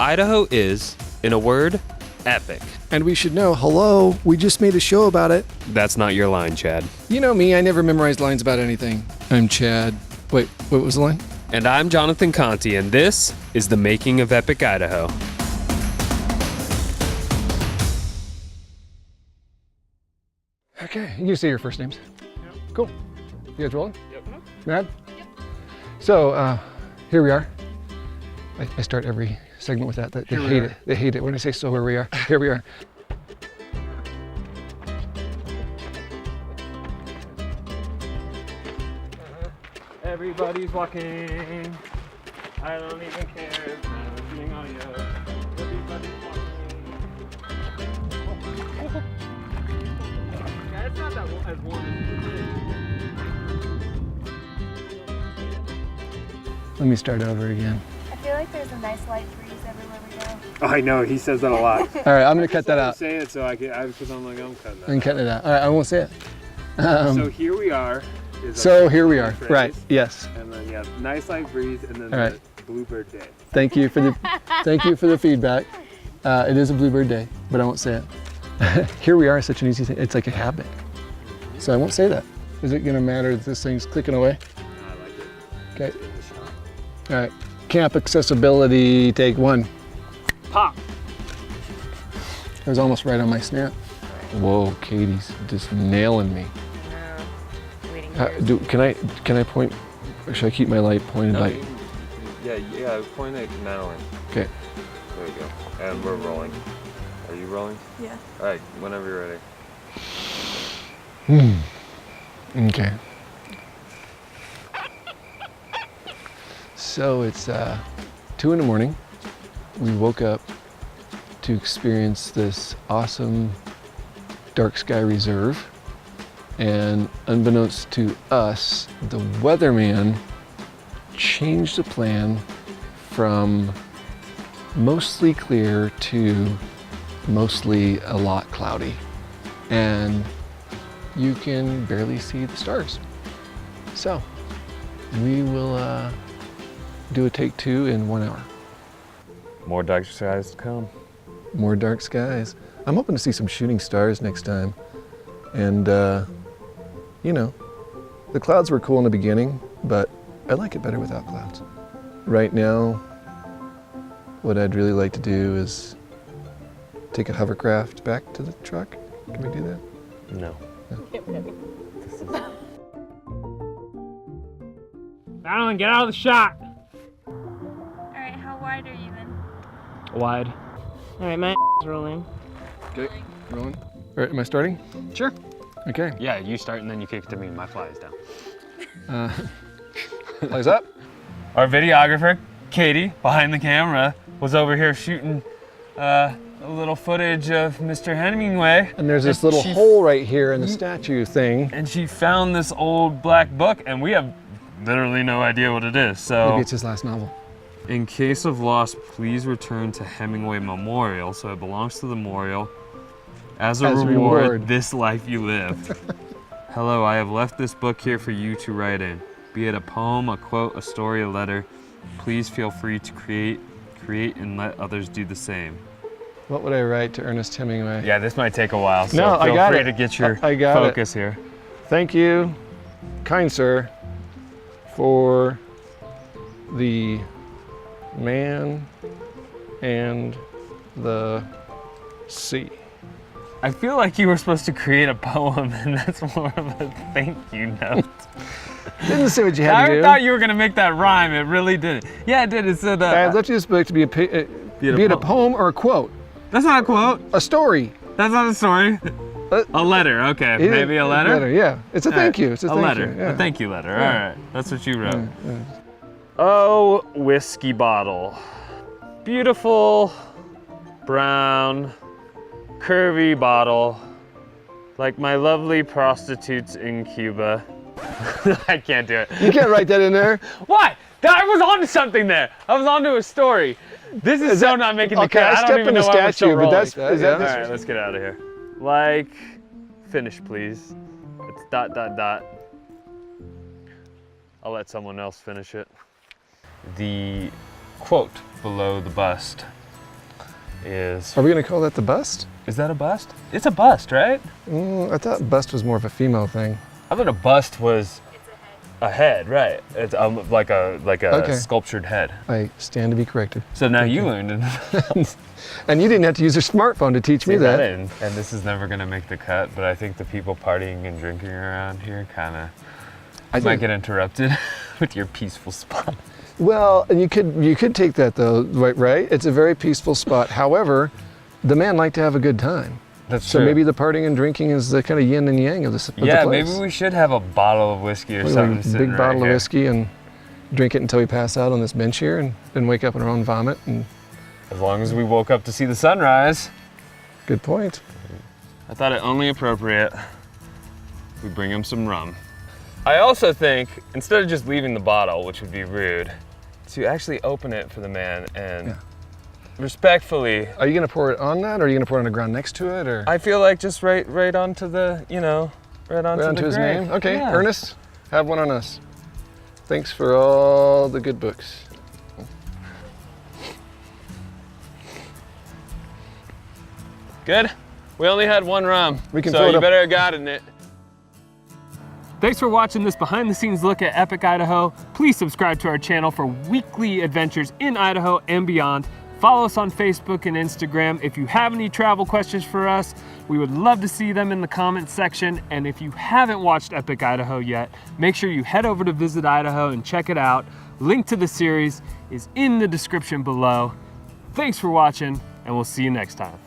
Idaho is, in a word, epic. And we should know, hello, we just made a show about it. That's not your line, Chad. You know me, I never memorize lines about anything. I'm Chad. Wait, what was the line? And I'm Jonathan Conti, and this is the making of Epic Idaho. Okay, you say your first names. Yep. Cool. You guys rolling? Yep. Mad? Yep. So, here we are. I start every segment with that. They hate it. They hate it when I say so where we are. Here we are. Everybody's walking. I don't even care if I'm listening audio. Everybody's walking. Yeah, it's not that as warm as you think. Let me start over again. I feel like there's a nice light breeze everywhere we go. Oh, I know, he says that a lot. All right, I'm gonna cut that out. Say it so because I'm cutting that. I'm cutting it out. All right, I won't say it. So here we are. So here we are. Right. Yes. And then yeah, nice light breeze, and then All right. the bluebird day. Thank you for the feedback. It is a bluebird day, but I won't say it. Here we are. Such an easy thing. It's like a habit. So I won't say that. Is it gonna matter that this thing's clicking away? I like it. Okay. All right. Camp accessibility. Take one. Pop. It was almost right on my snap. Whoa, Katie's just nailing me. Can I point? Or should I keep my light pointed like? Yeah, point it now. Okay. There you go. And we're rolling. Are you rolling? Yeah. All right, whenever you're ready. Okay. So it's 2 in the morning. We woke up to experience this awesome dark sky reserve. And unbeknownst to us, the weatherman changed the plan from mostly clear to mostly a lot cloudy. And you can barely see the stars. So we will do a take 2 in 1 hour. More dark skies to come. More dark skies. I'm hoping to see some shooting stars next time. And you know, the clouds were cool in the beginning, but I like it better without clouds. Right now, what I'd really like to do is take a hovercraft back to the truck. Can we do that? No. Alan, get out of the shot. All right, how wide are you then? Wide. All right, my rolling. Okay, rolling. All right, am I starting? Sure. Okay. Yeah, you start and then you kick it to me and my fly is down. Flies up. Our videographer, Katie, behind the camera, was over here shooting a little footage of Mr. Hemingway. And there's this little hole right here in the statue thing. And she found this old black book, and we have literally no idea what it is. So Maybe it's his last novel. in case of loss, please return to Hemingway Memorial. So it belongs to the memorial. As a reward, this life you lived. Hello, I have left this book here for you to write in. Be it a poem, a quote, a story, a letter. Please feel free to create and let others do the same. What would I write to Ernest Hemingway? Yeah, this might take a while, so No, I feel got free it. to get your I got focus here. Thank you, kind sir, for the man and the sea. I feel like you were supposed to create a poem, and that's more of a thank you note. Didn't say what you had to do. I thought you were gonna make that rhyme. It really didn't. Yeah, it did. It said. I left you this book to be a poem or a quote. That's not a quote. A story. That's not a story. A letter. Okay, maybe a letter. Yeah, it's a thank you. It's a thank letter. you. Yeah. A thank you letter. Yeah. All right, that's what you wrote. Yeah. Oh, whiskey bottle. Beautiful, brown, curvy bottle, like my lovely prostitutes in Cuba. I can't do it. You can't write that in there. Why? I was onto something there. I was onto a story. This is so not making the cut. I step in the statue, but that's All right, let's get out of here. Like, finish, please. It's ... I'll let someone else finish it. The quote below the bust. is... Are we gonna call that the bust? Is that a bust? It's a bust, right? I thought bust was more of a female thing. I thought a bust was a head, right? It's like a Okay. sculptured head. I stand to be corrected. So now you learned it. And you didn't have to use your smartphone to teach me that. And this is never gonna make the cut, but I think the people partying and drinking around here kinda might get interrupted with your peaceful spot. Well, and you could take that though, right? It's a very peaceful spot. However, the men like to have a good time. That's so true. maybe the partying and drinking is the kind of yin and yang of the place. Yeah, maybe we should have a bottle of whiskey or something A sitting big bottle right of here. whiskey and drink it until we pass out on this bench here and then wake up in our own vomit. And As long as we woke up to see the sunrise. good point. I thought it only appropriate we bring him some rum. I also think, instead of just leaving the bottle, which would be rude, to actually open it for the man and respectfully. Are you gonna pour it on that, or are you gonna pour it on the ground next to it, or? I feel like just right onto the, right onto his grave. name? Okay, Yeah. Ernest, have one on us. Thanks for all the good books. Good? We only had one rum, We can so fill it you up. better have gotten it. Thanks for watching this behind the scenes look at Epic Idaho. Please subscribe to our channel for weekly adventures in Idaho and beyond. Follow us on Facebook and Instagram. If you have any travel questions for us, we would love to see them in the comments section. And if you haven't watched Epic Idaho yet, make sure you head over to Visit Idaho and check it out. Link to the series is in the description below. Thanks for watching, and we'll see you next time.